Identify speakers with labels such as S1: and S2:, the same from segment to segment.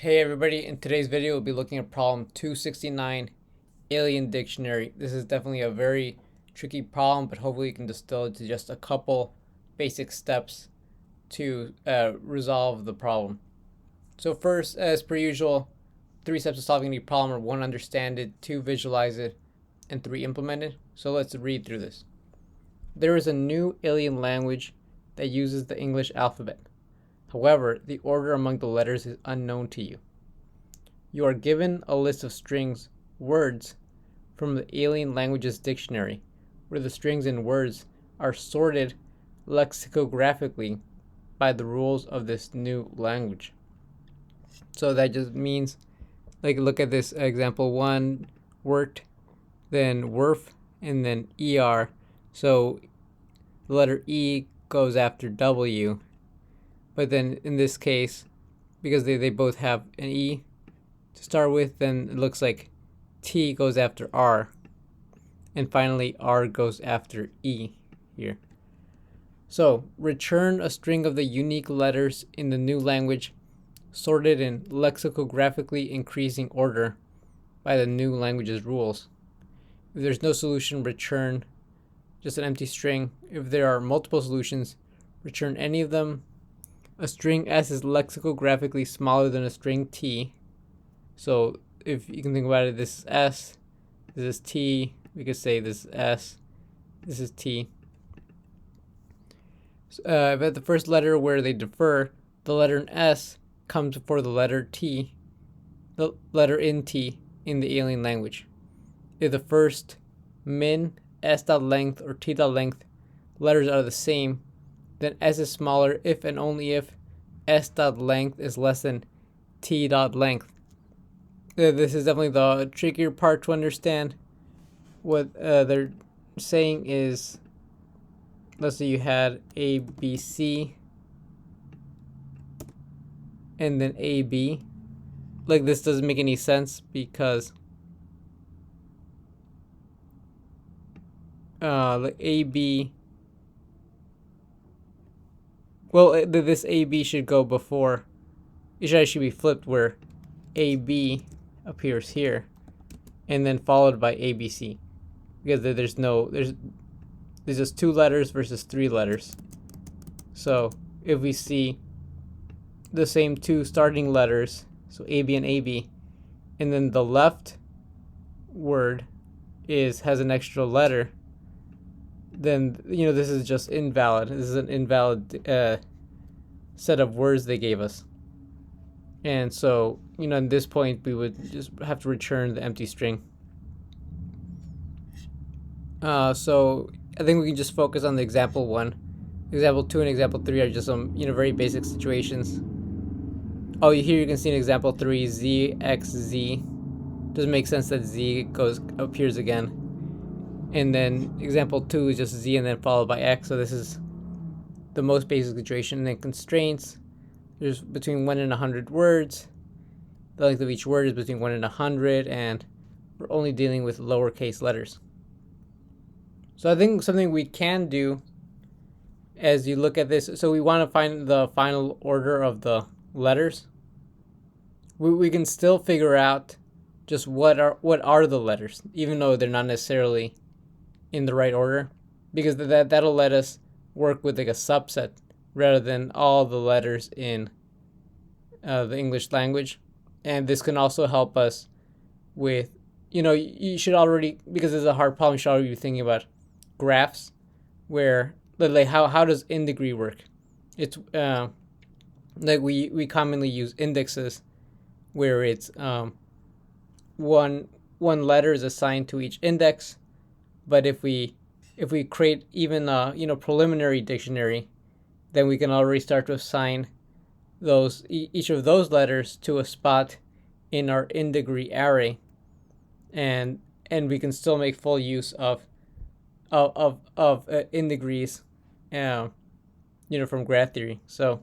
S1: Hey everybody, in today's video we'll be looking at problem 269, alien dictionary. This is definitely a very tricky problem, but hopefully you can distill it to just a couple basic steps to resolve the problem. So first, as per usual, 3 steps of solving any problem are 1, understand it, 2, visualize it, and 3, implement it. So let's read through this. There is a new alien language that uses the English alphabet. However, the order among the letters is unknown to you. You are given a list of strings, words, from the alien languages dictionary, where the strings and words are sorted lexicographically by the rules of this new language. So that just means, like, look at this example 1, wort, then werf, and then er. So the letter E goes after W. But then in this case, because they both have an E to start with, then it looks like T goes after R. And finally, R goes after E here. So return a string of the unique letters in the new language sorted in lexicographically increasing order by the new language's rules. If there's no solution, return just an empty string. If there are multiple solutions, return any of them. A string S is lexicographically smaller than a string T. So if you can think about it, this is S, this is T. We could say this is S, this is T. At the first letter where they differ, the letter in S comes before the letter T, the letter in T in the alien language. If the first min, S.length, or T.length letters are the same, then S is smaller if and only if S.length is less than T.length. This is definitely the trickier part to understand. What they're saying is, let's say you had A, B, C, and then A, B. Like, this doesn't make any sense because like A, B. Well, this AB should go before. It should actually be flipped, where AB appears here, and then followed by ABC, because there's just 2 letters versus 3 letters. So if we see the same 2 starting letters, so AB and AB, and then the left word has an extra letter, then this is just invalid. This is an invalid set of words they gave us. And so, at this point, we would just have to return the empty string. So I think we can just focus on the example 1. Example 2 and example 3 are just some, very basic situations. Oh, here you can see in example 3, Z, X, Z. Doesn't make sense that Z appears again. And then example 2 is just Z and then followed by X. So this is the most basic situation. And then constraints, there's between 1 and 100 words. The length of each word is between 1 and 100, and we're only dealing with lowercase letters. So I think something we can do as you look at this, so we want to find the final order of the letters. We can still figure out just what are the letters, even though they're not necessarily in the right order, because that'll let us work with like a subset rather than all the letters in the English language. And this can also help us with, you should already, because it's a hard problem, you should already be thinking about graphs, where like how does in degree work? It's like we commonly use indexes, where it's one letter is assigned to each index. But if we create even a preliminary dictionary, then we can already start to assign each of those letters to a spot in our in degree array, and we can still make full use of in degrees, from graph theory. So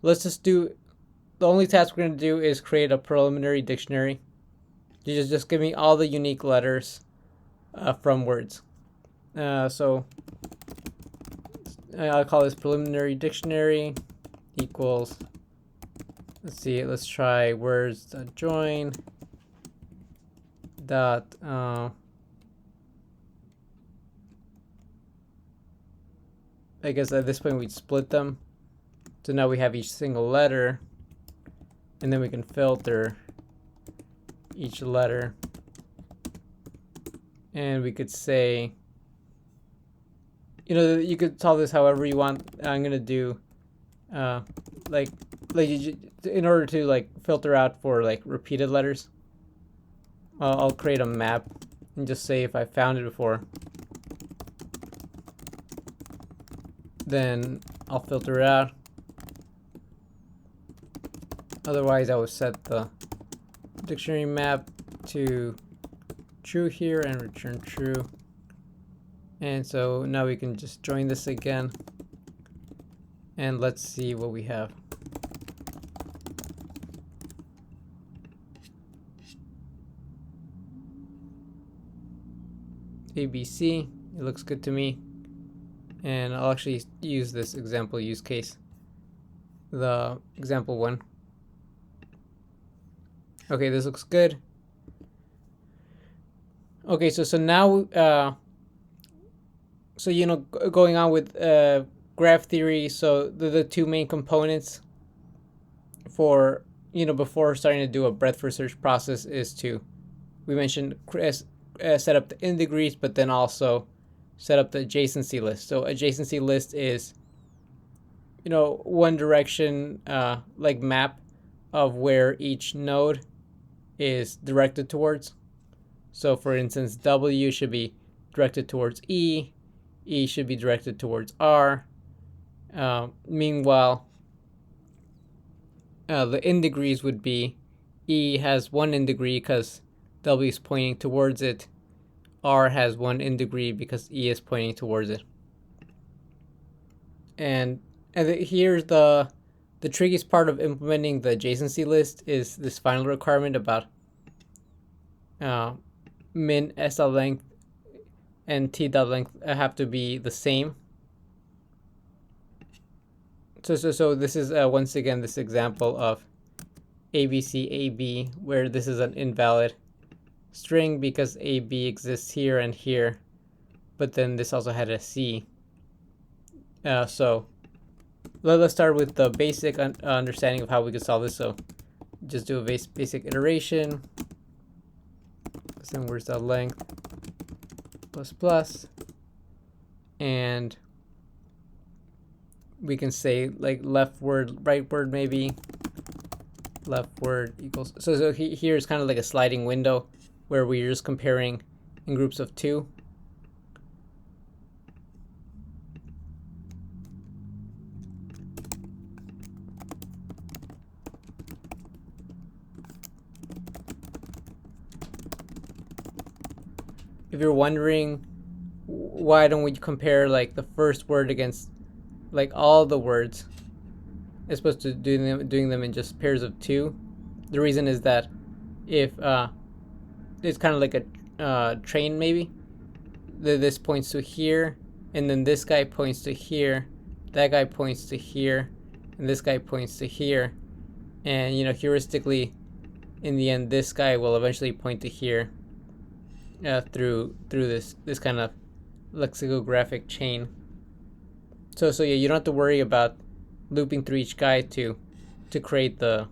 S1: let's just do, the only task we're going to do is create a preliminary dictionary. You just give me all the unique letters from words. So I'll call this preliminary dictionary equals let's see, let's try words join dot I guess at this point we'd split them. So now we have each single letter, and then we can filter each letter. And we could say, you know, you could solve this however you want. I'm gonna do like in order to like filter out for like repeated letters, I'll create a map and just say if I found it before, then I'll filter it out. Otherwise, I will set the dictionary map to true here and return true. And so now we can just join this again. And let's see what we have. ABC, it looks good to me. And I'll actually use this example use case, the example one. Okay, this looks good. Okay, so now, so you know, going on with graph theory. So the two main components for, you know, before starting to do a breadth first search process is to, we mentioned set up the in degrees, but then also set up the adjacency list. So adjacency list is, you know, one direction like map of where each node is directed towards. So for instance, W should be directed towards E, E should be directed towards R. Meanwhile, the in degrees would be E has one in degree because W is pointing towards it. R has one in degree because E is pointing towards it. And here's the trickiest part of implementing the adjacency list is this final requirement about min s.length and t.length have to be the same. So this is once again this example of ABCAB where this is an invalid string because AB exists here and here, but then this also had a C. So let's start with the basic understanding of how we could solve this. So just do a basic iteration. Then where's the length plus plus, and we can say like left word, right word, maybe left word equals. So here's kind of like a sliding window where we're just comparing in groups of two. If you're wondering why don't we compare like the first word against like all the words, as opposed to doing them in just pairs of two, the reason is that if it's kind of like a train maybe, this points to here, and then this guy points to here, that guy points to here, and this guy points to here, and you know, heuristically in the end this guy will eventually point to here through this kind of lexicographic chain. So yeah, you don't have to worry about looping through each guy to create the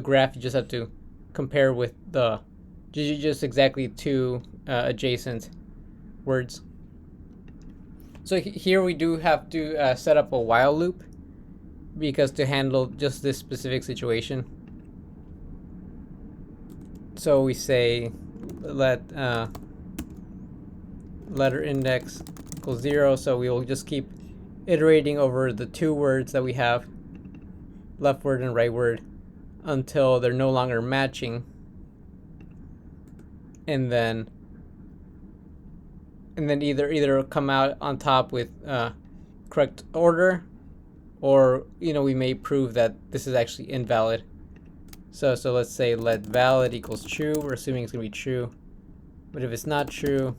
S1: graph. You just have to compare with the just exactly two adjacent words. So here we do have to set up a while loop because to handle just this specific situation. So we say let letter index equals 0. So we will just keep iterating over the two words that we have, left word and right word, until they're no longer matching, and then either come out on top with correct order, or you know, we may prove that this is actually invalid. So let's say let valid equals true. We're assuming it's gonna be true, but if it's not true,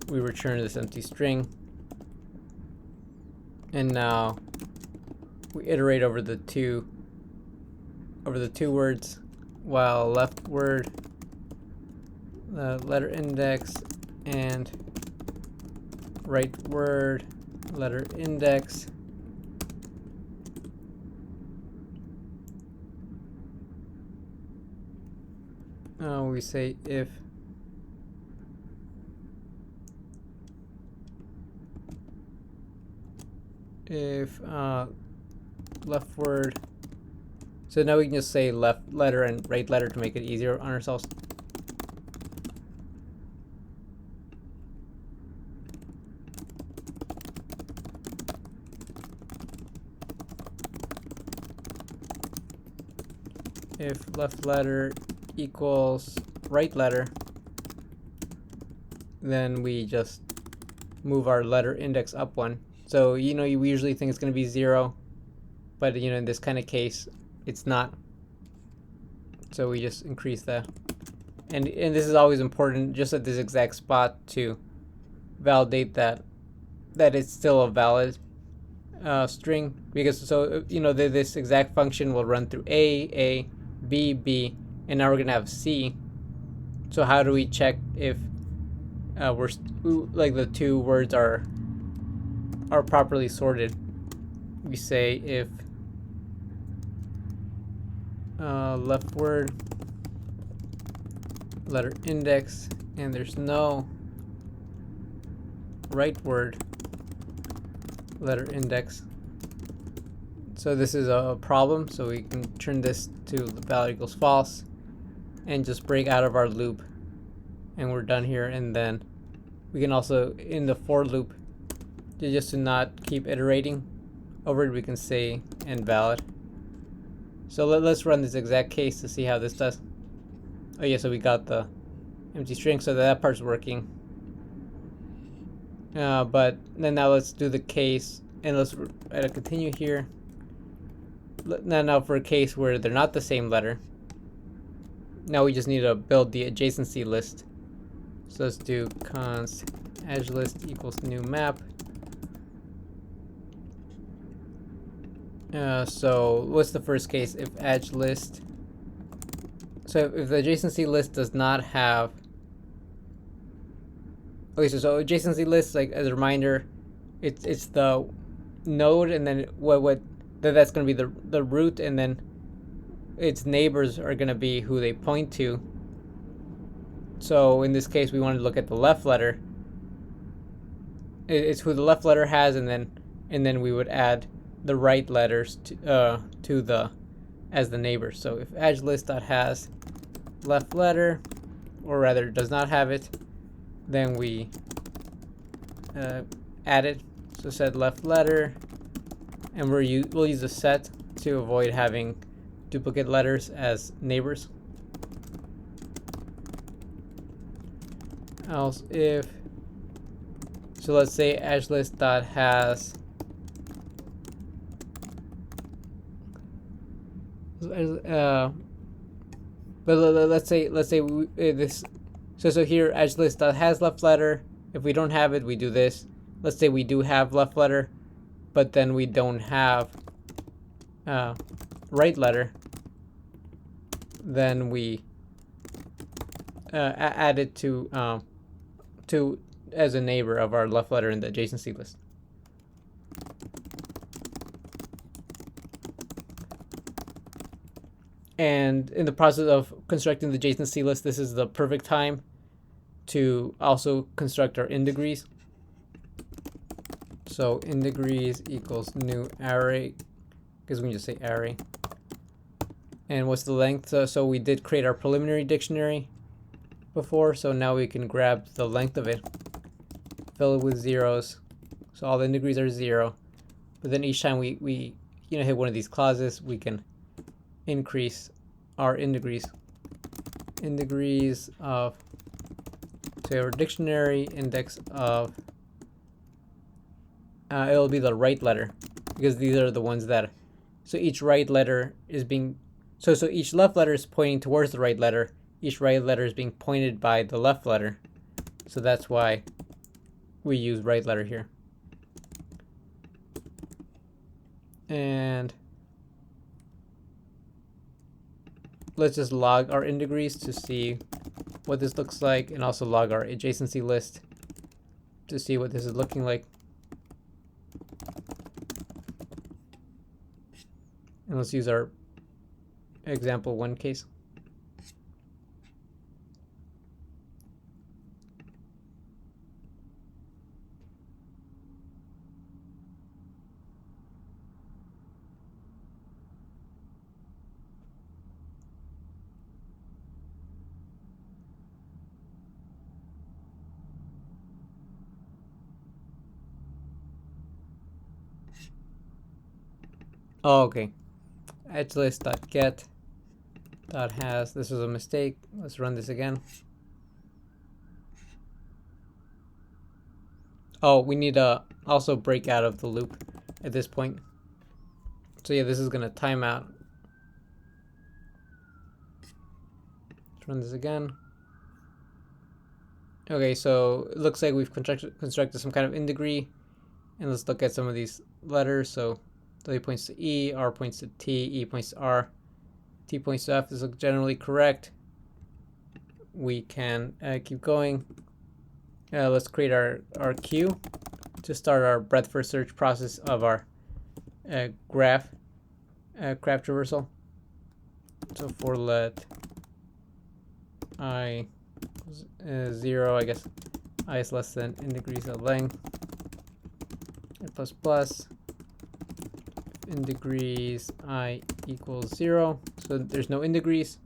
S1: we return this empty string. And now we iterate over the two words, while left word, the letter index, and right word, letter index. We say if left word. So now we can just say left letter and right letter to make it easier on ourselves. If left letter equals right letter, then we just move our letter index up one. So you usually think it's going to be 0, but in this kind of case it's not. So we just increase that. And this is always important, just at this exact spot, to validate that it's still a valid string, because this exact function will run through A, B, B, and now we're gonna have C. So how do we check if we're like the two words are properly sorted? We say if left word, letter index, and there's no right word, letter index. So this is a problem, so we can turn this to valid equals false and just break out of our loop, and we're done here. And then we can also, in the for loop, just to not keep iterating over it, we can say invalid. So let's run this exact case to see how this does. Oh yeah, so we got the empty string, so that part's working. But then now let's do the case, and let's continue here. Now for a case where they're not the same letter, now we just need to build the adjacency list. So let's do const edge list equals new map. So what's the first case? If edge list, so if the adjacency list does not have, okay, so adjacency list, like as a reminder, it's the node, and then that's going to be the root, and then its neighbors are going to be who they point to. So in this case, we want to look at the left letter. It's who the left letter has, and then we would add the right letters to the as the neighbors. So if edge list.has left letter, or rather does not have it, then we add it. So set left letter, and we'll use a set to avoid having duplicate letters as neighbors. Else if, so let's say edge list.has but let's say this. So here edge list.has left letter. If we don't have it, we do this. Let's say we do have left letter, but then we don't have right letter. Then we add it to as a neighbor of our left letter in the adjacency list. And in the process of constructing the adjacency list, this is the perfect time to also construct our indegrees. So indegrees equals new array, because we can just say array. And what's the length? So we did create our preliminary dictionary before, so now we can grab the length of it, fill it with zeros, so all the indegrees are 0. But then each time we hit one of these clauses, we can increase our indegrees of, so our dictionary index of, it'll be the right letter, because these are the ones that, so each right letter is being, so each left letter is pointing towards the right letter, each right letter is being pointed by the left letter, so that's why we use right letter here. And let's just log our in degrees to see what this looks like, and also log our adjacency list to see what this is looking like. And let's use our example 1 case. Oh, okay. edgelist.get.has. This was a mistake. Let's run this again. Oh, we need to also break out of the loop at this point. So yeah, this is going to time out. Let's run this again. Okay, so it looks like we've constructed some kind of in degree. And let's look at some of these letters. So W points to E, R points to T, E points to R, T points to F. This looks generally correct. We can keep going. Let's create our queue to start our breadth first search process of our graph traversal. So for let I 0, I guess I is less than in degrees of length, plus plus in degrees I equals 0. So there's no in degrees.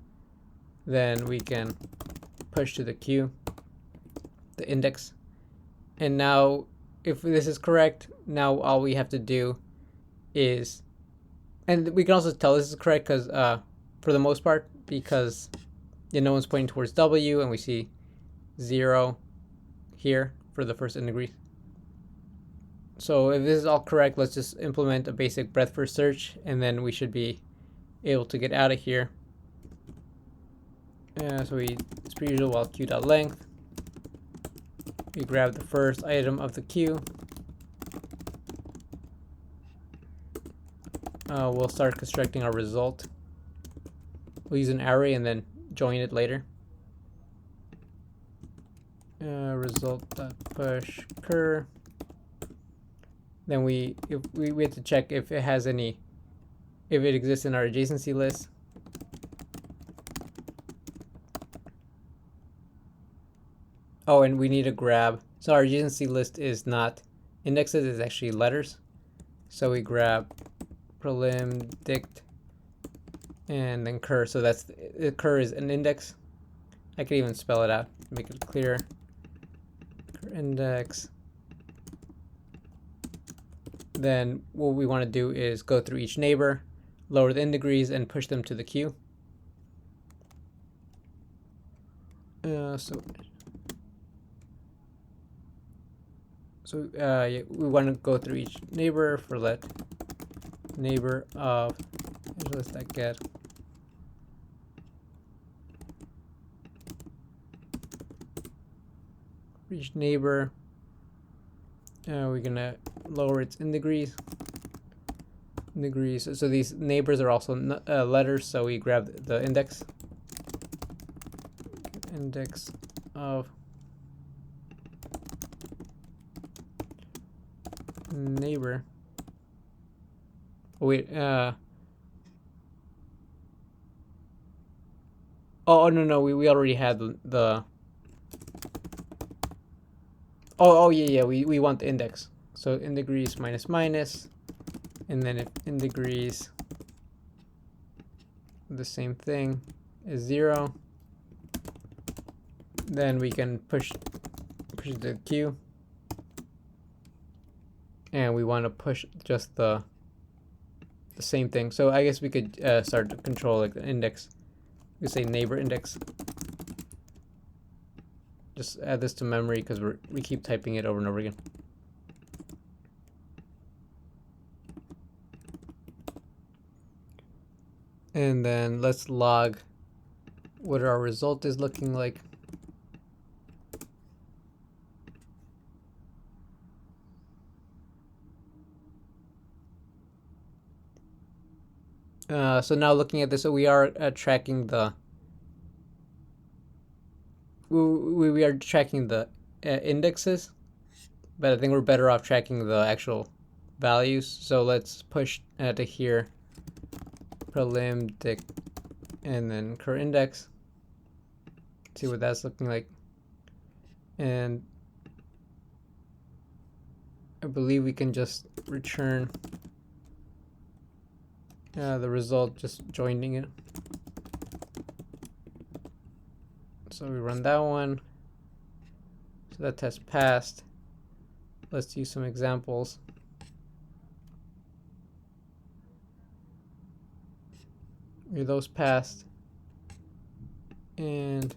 S1: Then we can push to the queue the index. And now if this is correct, now all we have to do is, and we can also tell this is correct because for the most part, because no one's pointing towards W, and we see 0 here for the first in degree. So if this is all correct, let's just implement a basic breadth first search, and then we should be able to get out of here. So it's per usual, while queue.length, we grab the first item of the queue. We'll start constructing our result. We'll use an array and then join it later. Result.push cur. Then we have to check if it has any, if it exists in our adjacency list. Oh, and we need to grab, so our adjacency list is not indexes, it's actually letters. So we grab prelim dict and then cur. So that's, cur is an index. I could even spell it out, make it clear. Cur index. Then what we want to do is go through each neighbor, lower the in degrees, and push them to the queue. Yeah, we want to go through each neighbor for let neighbor of edgelist.get for each neighbor. We're gonna lower its in degrees. So these neighbors are also letters. So we grab the index of neighbor. Oh, wait. Oh no, we already had the. Oh yeah, we want the index. So in degrees minus minus, and then if in degrees the same thing is 0, then we can push the queue, and we want to push just the same thing. So I guess we could start to control like the index. We say neighbor index. Just add this to memory because we keep typing it over and over again. And then let's log what our result is looking like. So now looking at this, so we are tracking the we are tracking the indexes, but I think we're better off tracking the actual values. So let's push to here, prelim dict, and then current index. See what that's looking like. And I believe we can just return the result just joining it. So we run that one. So that test passed. Let's use some examples. Those passed. And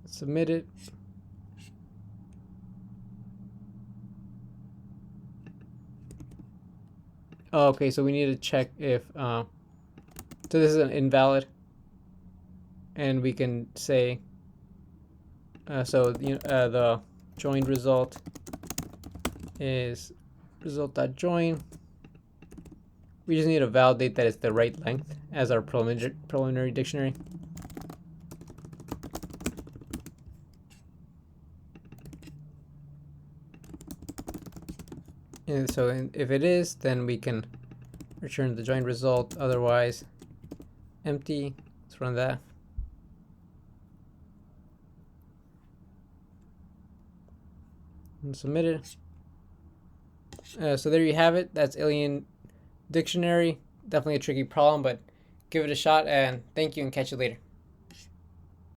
S1: submit it. Oh, okay, so we need to check if so this is an invalid, and we can say the joined result is result.join. We just need to validate that it's the right length as our preliminary dictionary. And so if it is, then we can return the joined result, otherwise empty. Let's run that. And submit it. So there you have it. That's Alien Dictionary. Definitely a tricky problem, but give it a shot, and thank you, and catch you later.